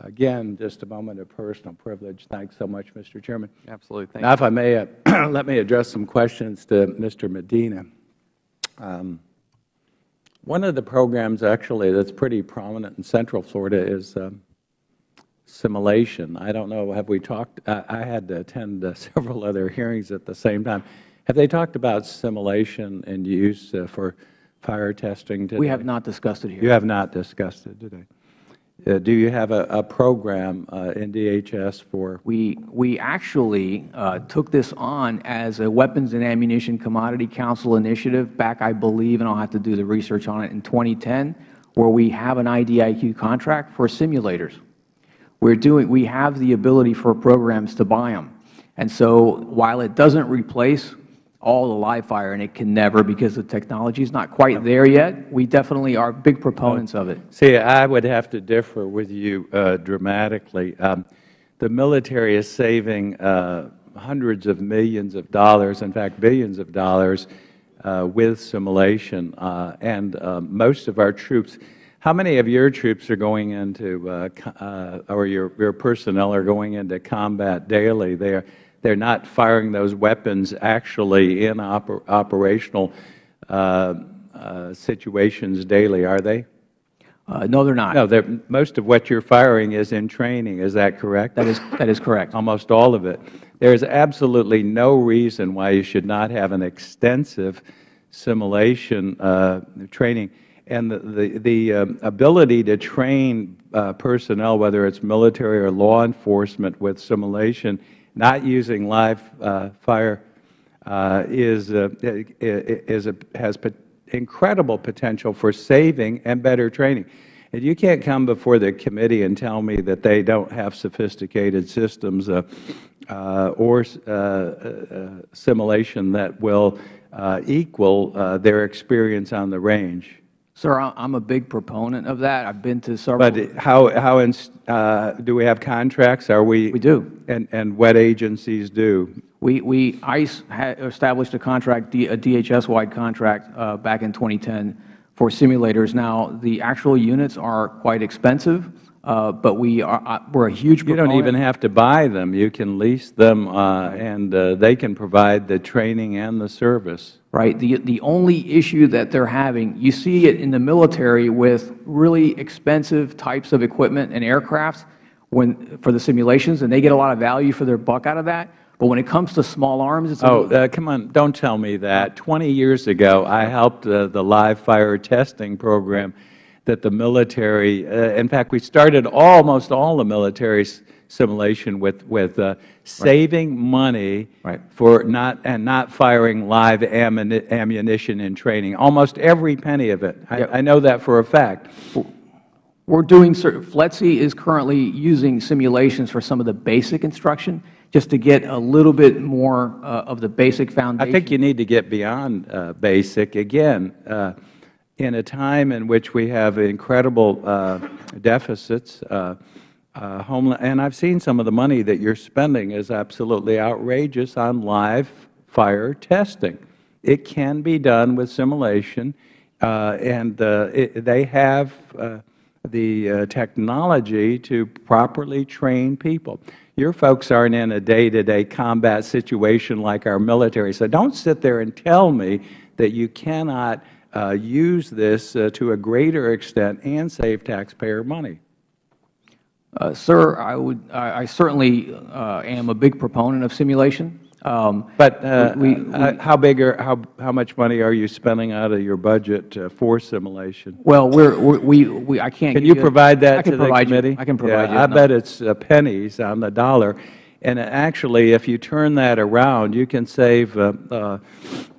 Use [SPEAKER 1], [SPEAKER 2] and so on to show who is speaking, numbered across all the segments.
[SPEAKER 1] Again, just a moment of personal privilege. Thanks so much, Mr. Chairman.
[SPEAKER 2] Absolutely. Thank
[SPEAKER 1] Now,
[SPEAKER 2] you.
[SPEAKER 1] if I may, let me address some questions to Mr. Medina. One of the programs, actually, that's pretty prominent in Central Florida is simulation. I don't know, have we talked? I had to attend several other hearings at the same time. Have they talked about simulation and use for fire testing today?
[SPEAKER 3] We have not discussed it here.
[SPEAKER 1] You have not discussed it today. Do you have a program in DHS for?
[SPEAKER 3] We actually took this on as a Weapons and Ammunition Commodity Council initiative back, I believe, and I'll have to do the research on it, in 2010, where we have an IDIQ contract for simulators. We have the ability for programs to buy them. And so while it doesn't replace all the live fire, and it can never because the technology is not quite there yet, we definitely are big proponents of it.
[SPEAKER 1] See, I would have to differ with you dramatically. The military is saving hundreds of millions of dollars, in fact, billions of dollars, with simulation. And most of our troops, how many of your troops are going into, or your personnel are going into combat daily? They're not firing those weapons actually in operational situations daily, are they?
[SPEAKER 3] No, they're not.
[SPEAKER 1] No, most of what you're firing is in training. Is that correct?
[SPEAKER 3] That is correct.
[SPEAKER 1] Almost all of it. There is absolutely no reason why you should not have an extensive simulation training. And the ability to train personnel, whether it's military or law enforcement, with simulation, not using live fire, has incredible potential for saving and better training. And you can't come before the committee and tell me that they don't have sophisticated systems or simulation that will equal their experience on the range.
[SPEAKER 3] Sir, I'm a big proponent of that. I've been to several.
[SPEAKER 1] But do we have contracts?
[SPEAKER 3] We do.
[SPEAKER 1] And what agencies do?
[SPEAKER 3] ICE established a contract, a DHS-wide contract, back in 2010 for simulators. Now, the actual units are quite expensive, but we're a huge proponent.
[SPEAKER 1] You don't even have to buy them. You can lease them, and they can provide the training and the service.
[SPEAKER 3] Right. The only issue that they're having, you see it in the military with really expensive types of equipment and aircraft for the simulations, and they get a lot of value for their buck out of that. But when it comes to small arms, it's
[SPEAKER 1] come on, don't tell me that. 20 years ago, I helped the live fire testing program that the military, in fact, we started almost all the military simulation with saving money for not firing live ammunition in training. Almost every penny of it. I know that for a fact.
[SPEAKER 3] We're doing FLETC is currently using simulations for some of the basic instruction, just to get a little bit more of the basic foundation.
[SPEAKER 1] I think you need to get beyond basic. Again, in a time in which we have incredible deficits, and I've seen some of the money that you're spending is absolutely outrageous on live fire testing. It can be done with simulation, and they have the technology to properly train people. Your folks aren't in a day-to-day combat situation like our military, so don't sit there and tell me that you cannot use this to a greater extent and save taxpayer money.
[SPEAKER 3] Sir, I certainly am a big proponent of simulation.
[SPEAKER 1] But how much money are you spending out of your budget for simulation?
[SPEAKER 3] Well, I can't.
[SPEAKER 1] Can you provide that to the committee?
[SPEAKER 3] I can provide you.
[SPEAKER 1] I bet it's pennies on the dollar. And actually, if you turn that around, you can save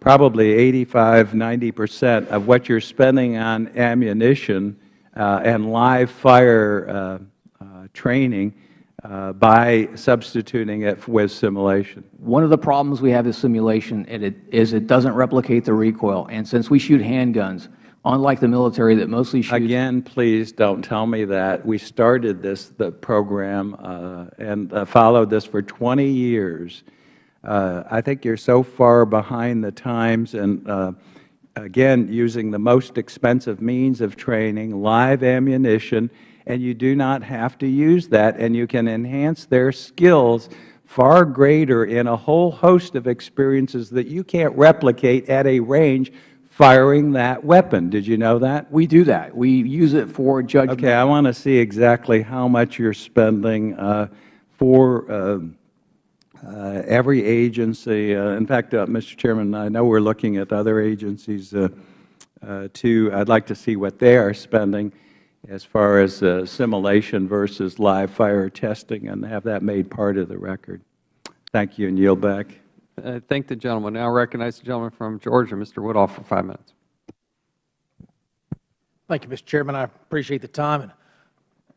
[SPEAKER 1] probably 85–90% of what you're spending on ammunition and live fire training by substituting it with simulation.
[SPEAKER 3] One of the problems we have with simulation is it doesn't replicate the recoil. And since we shoot handguns, unlike the military that mostly shoots.
[SPEAKER 1] Again, please don't tell me that. We started the program and followed this for 20 years. I think you're so far behind the times, and again, using the most expensive means of training, live ammunition, and you do not have to use that, and you can enhance their skills far greater in a whole host of experiences that you can't replicate at a range firing that weapon. Did you know that?
[SPEAKER 3] We do that. We use it for judgment.
[SPEAKER 1] Okay, I want to see exactly how much you're spending for every agency. In fact, Mr. Chairman, I know we're looking at other agencies too. I'd like to see what they are spending as far as simulation versus live fire testing, and have that made part of the record. Thank you, and yield back.
[SPEAKER 2] I thank the gentleman. Now recognize the gentleman from Georgia, Mr. Woodall, for 5 minutes.
[SPEAKER 4] Thank you, Mr. Chairman. I appreciate the time. And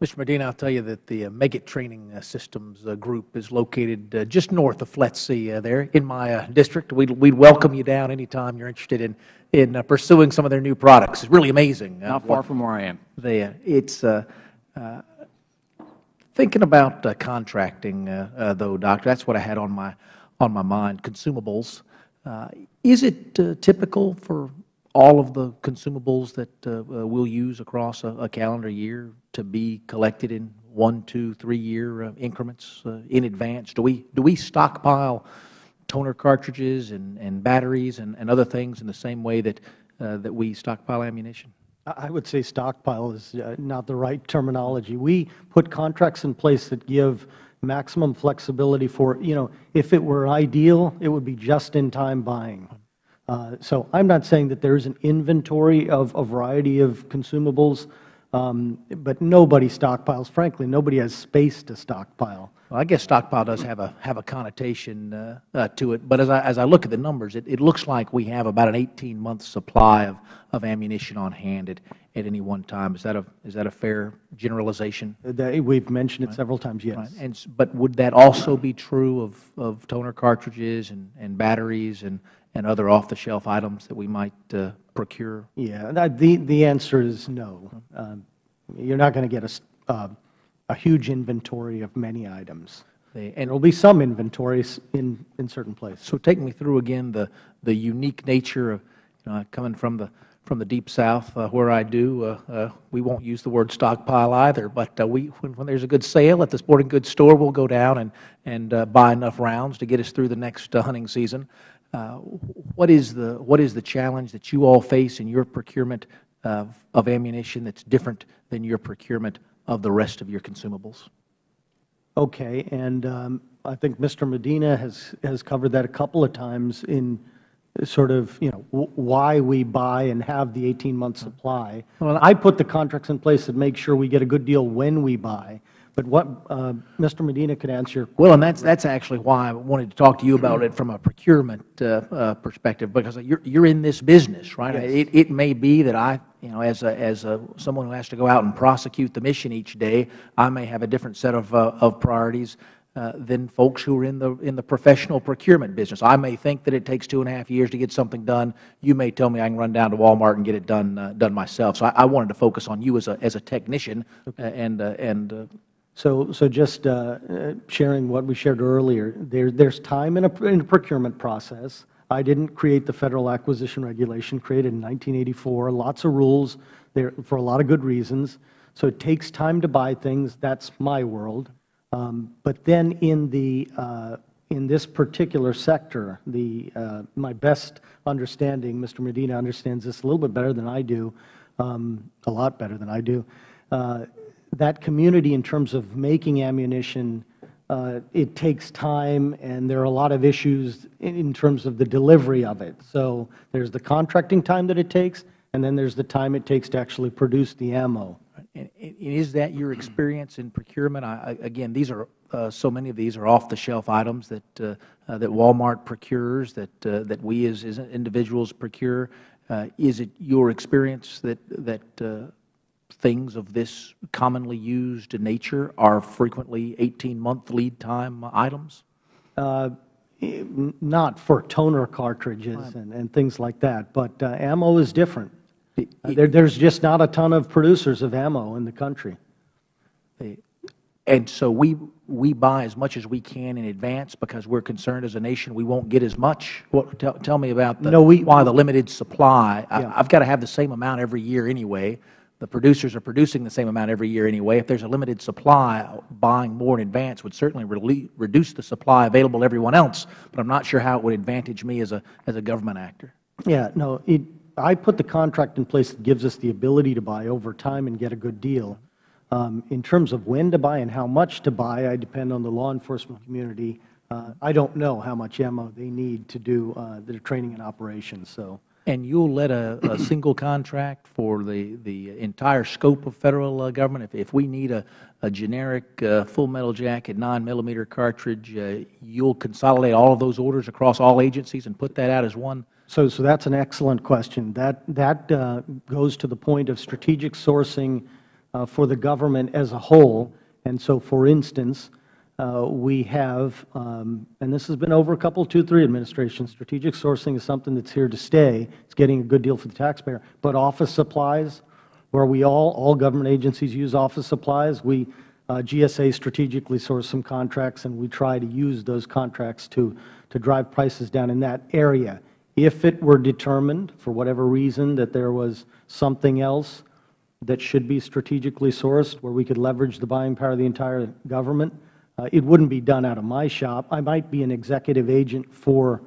[SPEAKER 4] Mr. Medina, I'll tell you that the Make It Training Systems group is located just north of FLETC there in my district. We'd welcome you down anytime you're interested in pursuing some of their new products. It's really amazing.
[SPEAKER 3] Not far from where I am.
[SPEAKER 4] It's thinking about contracting, though, Doctor. That's what I had on my mind. Consumables. Is it typical for all of the consumables that we'll use across a calendar year to be collected in 1, 2, 3 year increments in advance? Do we stockpile toner cartridges and batteries and other things in the same way that we stockpile ammunition?
[SPEAKER 5] I would say stockpile is not the right terminology. We put contracts in place that give maximum flexibility for, if it were ideal, it would be just-in-time buying. So I'm not saying that there's an inventory of a variety of consumables, but nobody stockpiles. Frankly, nobody has space to stockpile.
[SPEAKER 4] Well, I guess stockpile does have a connotation to it, but as I look at the numbers, it looks like we have about an 18-month supply of ammunition on hand at any one time. Is that a fair generalization?
[SPEAKER 5] We've mentioned it several times, yes.
[SPEAKER 4] Right. But would that also be true of toner cartridges and batteries and other off-the-shelf items that we might procure?
[SPEAKER 5] Yeah, the answer is no. You're not going to get a huge inventory of many items. And there will be some inventories in certain places.
[SPEAKER 4] So take me through again the unique nature of coming from the deep south where I do. We won't use the word stockpile either, but when there's a good sale at the sporting goods store, we'll go down and buy enough rounds to get us through the next hunting season. What is the challenge that you all face in your procurement of ammunition that's different than your procurement of the rest of your consumables?
[SPEAKER 5] Okay, and I think Mr. Medina has covered that a couple of times in sort of, why we buy and have the 18-month supply. Well, I put the contracts in place that make sure we get a good deal when we buy. But what Mr. Medina could answer.
[SPEAKER 4] Well, and that's actually why I wanted to talk to you about it from a procurement perspective, because you're in this business, right? Yes. It may be that as someone who has to go out and prosecute the mission each day, I may have a different set of priorities than folks who are in the professional procurement business. I may think that it takes 2.5 years to get something done. You may tell me I can run down to Walmart and get it done myself. So I wanted to focus on you as a technician. Okay.
[SPEAKER 5] So just sharing what we shared earlier, there's time in a procurement process. I didn't create the Federal Acquisition Regulation, created in 1984. Lots of rules there for a lot of good reasons. So it takes time to buy things. That's my world. But then in this particular sector, my best understanding, Mr. Medina understands this a little bit better than I do, a lot better than I do. That community, in terms of making ammunition, it takes time, and there are a lot of issues in terms of the delivery of it. So there's the contracting time that it takes, and then there's the time it takes to actually produce the ammo.
[SPEAKER 4] And is that your experience in procurement? Again, these are so many of these are off-the-shelf items that Walmart procures, that we as individuals procure. Is it your experience that things of this commonly used nature are frequently 18-month lead time items?
[SPEAKER 5] Not for toner cartridges and things like that, but ammo is different. There's just not a ton of producers of ammo in the country.
[SPEAKER 4] And so we buy as much as we can in advance because we're concerned as a nation we won't get as much. Tell me about why the limited supply. I've got to have the same amount every year anyway. the producers are producing the same amount every year anyway. If there's a limited supply, buying more in advance would certainly reduce the supply available to everyone else, but I'm not sure how it would advantage me as a government actor.
[SPEAKER 5] Yeah, no, I put the contract in place that gives us the ability to buy over time and get a good deal. In terms of when to buy and how much to buy, I depend on the law enforcement community. I don't know how much ammo they need to do their training and operations. So.
[SPEAKER 4] And you'll let a single contract for the entire scope of Federal government? If we need a generic full metal jacket 9mm cartridge, you'll consolidate all of those orders across all agencies and put that out as one?
[SPEAKER 5] So that's an excellent question. That goes to the point of strategic sourcing for the government as a whole. And so, for instance, we have, and this has been over a couple, 2, 3 administrations, strategic sourcing is something that's here to stay. It's getting a good deal for the taxpayer. But office supplies, where we all government agencies use office supplies, GSA strategically source some contracts, and we try to use those contracts to drive prices down in that area. If it were determined, for whatever reason, that there was something else that should be strategically sourced, where we could leverage the buying power of the entire government, it wouldn't be done out of my shop. I might be an executive agent for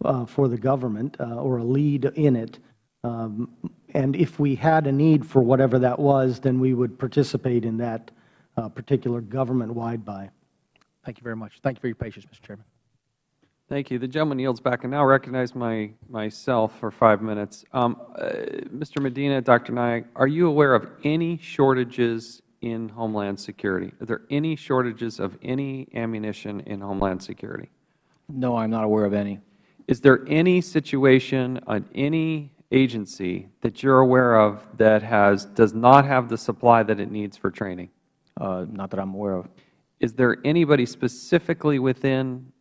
[SPEAKER 5] the government or a lead in it. And if we had a need for whatever that was, then we would participate in that particular government-wide buy.
[SPEAKER 4] Thank you very much. Thank you for your patience, Mr. Chairman.
[SPEAKER 2] Thank you. The gentleman yields back. I now recognize myself for 5 minutes. Mr. Medina, Dr. Nayak, are you aware of any shortages in Homeland Security? Are there any shortages of any ammunition in Homeland Security?
[SPEAKER 3] No, I'm not aware of any.
[SPEAKER 2] Is there any situation on any agency that you're aware of that does not have the supply that it needs for training?
[SPEAKER 3] Not that I'm aware of.
[SPEAKER 2] Is there anybody specifically within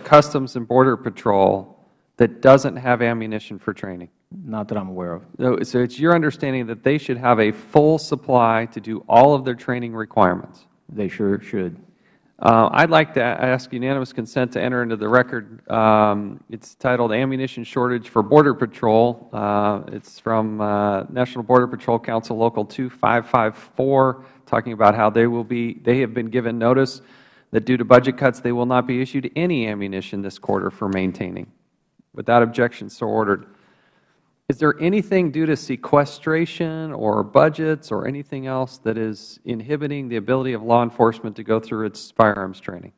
[SPEAKER 2] Customs and Border Patrol that doesn't have ammunition for training?
[SPEAKER 3] Not that I'm aware of.
[SPEAKER 2] So it's your understanding that they should have a full supply to do all of their training requirements?
[SPEAKER 3] They sure should.
[SPEAKER 2] I'd like to ask unanimous consent to enter into the record. It's titled Ammunition Shortage for Border Patrol. It's from National Border Patrol Council Local 2554, talking about how they have been given notice that due to budget cuts, they will not be issued any ammunition this quarter for maintaining. Without objection, so ordered. Is there anything due to sequestration or budgets or anything else that is inhibiting the ability of law enforcement to go through its firearms training?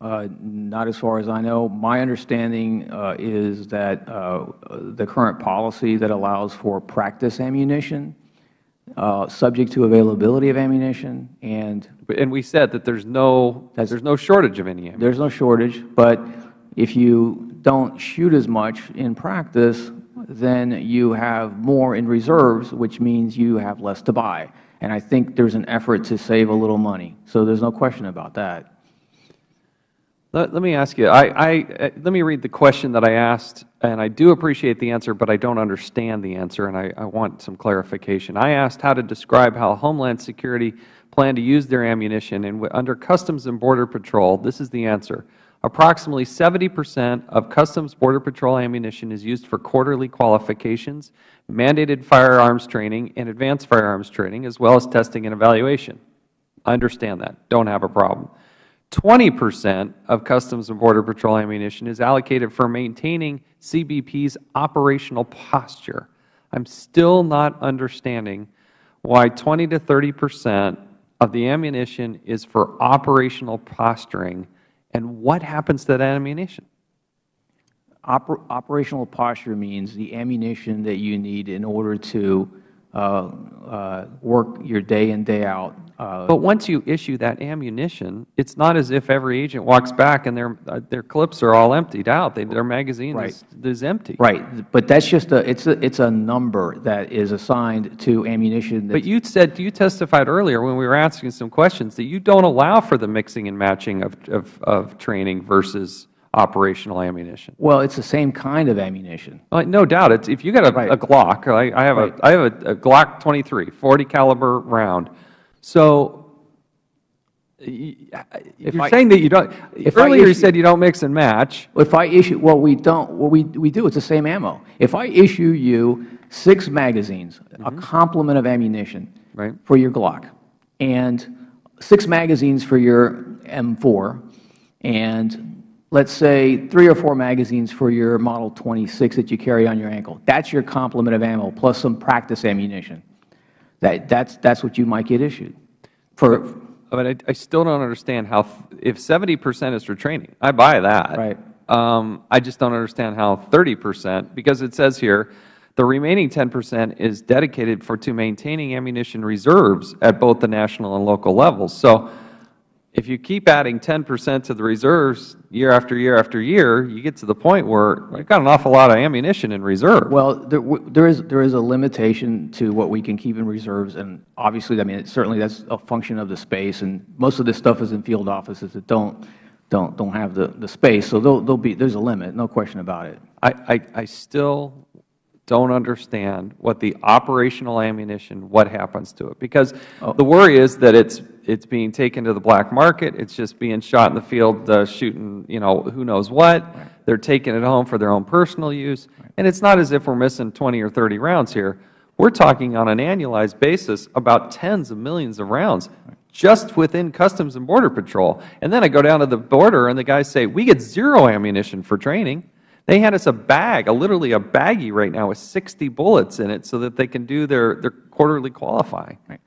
[SPEAKER 3] Not as far as I know. My understanding is that the current policy that allows for practice ammunition, subject to availability of ammunition, and
[SPEAKER 2] we said that there's no shortage of any ammunition.
[SPEAKER 3] There's no shortage, but if you don't shoot as much in practice, then you have more in reserves, which means you have less to buy. And I think there's an effort to save a little money. So there's no question about that.
[SPEAKER 2] Let me ask you, let me read the question that I asked, and I do appreciate the answer, but I don't understand the answer, and I want some clarification. I asked how to describe how Homeland Security plan to use their ammunition, and under Customs and Border Patrol, this is the answer. Approximately 70% of Customs Border Patrol ammunition is used for quarterly qualifications, mandated firearms training, and advanced firearms training, as well as testing and evaluation. I understand that. Don't have a problem. 20% of Customs and Border Patrol ammunition is allocated for maintaining CBP's operational posture. I'm still not understanding why 20 to 30% of the ammunition is for operational posturing, and what happens to that ammunition?
[SPEAKER 3] Operational posture means the ammunition that you need in order to work your day in, day out.
[SPEAKER 2] But once you issue that ammunition, it's not as if every agent walks back and their clips are all emptied out. Their magazine is empty.
[SPEAKER 3] Right, but that's just it's a number that is assigned to ammunition.
[SPEAKER 2] But you testified earlier when we were asking some questions that you don't allow for the mixing and matching of training versus operational ammunition.
[SPEAKER 3] Well, it's the same kind of ammunition.
[SPEAKER 2] No doubt. If you got a Glock, I have a Glock 23, 40 caliber round. So You're saying that you don't, earlier you said you don't mix and match.
[SPEAKER 3] If I issue, well, we don't, what we do, it's the same ammo. If I issue you 6 magazines, a complement of ammunition for your Glock, and 6 magazines for your M4, and let's say 3 or 4 magazines for your Model 26 that you carry on your ankle, that's your complement of ammo plus some practice ammunition. That's what you might get issued.
[SPEAKER 2] But I still don't understand how, if 70% is for training, I buy that.
[SPEAKER 3] Right.
[SPEAKER 2] I just don't understand how 30%, because it says here, the remaining 10% is dedicated to maintaining ammunition reserves at both the national and local levels. So if you keep adding 10% to the reserves year after year after year, you get to the point where you've got an awful lot of ammunition in reserve.
[SPEAKER 3] Well, there is a limitation to what we can keep in reserves, and obviously, I mean, certainly that's a function of the space, and most of this stuff is in field offices that don't have the space, so there's a limit, no question about it.
[SPEAKER 2] I still don't understand what the operational ammunition, what happens to it. Because the worry is that it's being taken to the black market, it's just being shot in the field, shooting, who knows what. They're taking it home for their own personal use. And it's not as if we're missing 20 or 30 rounds here. We're talking on an annualized basis about tens of millions of rounds just within Customs and Border Patrol. And then I go down to the border and the guys say, we get 0 ammunition for training. They hand us a bag, literally a baggie right now with 60 bullets in it so that they can do their quarterly qualifying.
[SPEAKER 3] Right.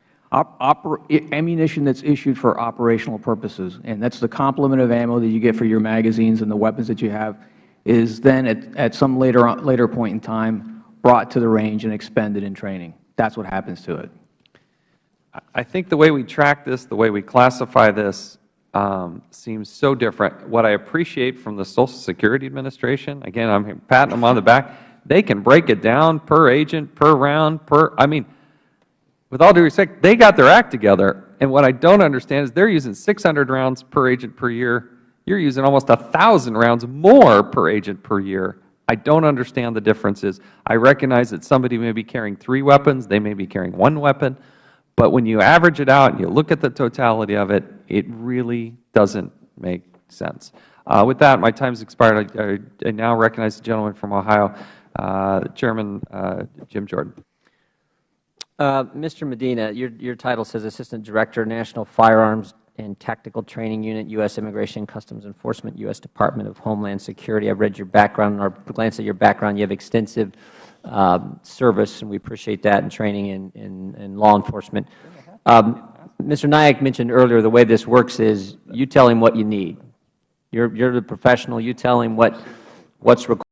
[SPEAKER 3] Ammunition that's issued for operational purposes, and that's the complement of ammo that you get for your magazines and the weapons that you have, is then at some later point in time brought to the range and expended in training. That's what happens to it.
[SPEAKER 2] I think the way we track this, the way we classify this, seems so different. What I appreciate from the Social Security Administration, again, I'm patting them on the back, they can break it down per agent, per round, I mean, with all due respect, they got their act together. And what I don't understand is they're using 600 rounds per agent per year. You're using almost 1,000 rounds more per agent per year. I don't understand the differences. I recognize that somebody may be carrying 3 weapons, they may be carrying 1 weapon, but when you average it out and you look at the totality of it, it really doesn't make sense. With that, my time has expired. I now recognize the gentleman from Ohio, Chairman Jim Jordan.
[SPEAKER 6] Mr. Medina, your title says Assistant Director, National Firearms and Tactical Training Unit, U.S. Immigration Customs Enforcement, U.S. Department of Homeland Security. I've read your background, or glanced at your background. You have extensive service, and we appreciate that, and training in law enforcement. Mr. Nayak mentioned earlier the way this works is you tell him what you need. You're the professional. You tell him what's required.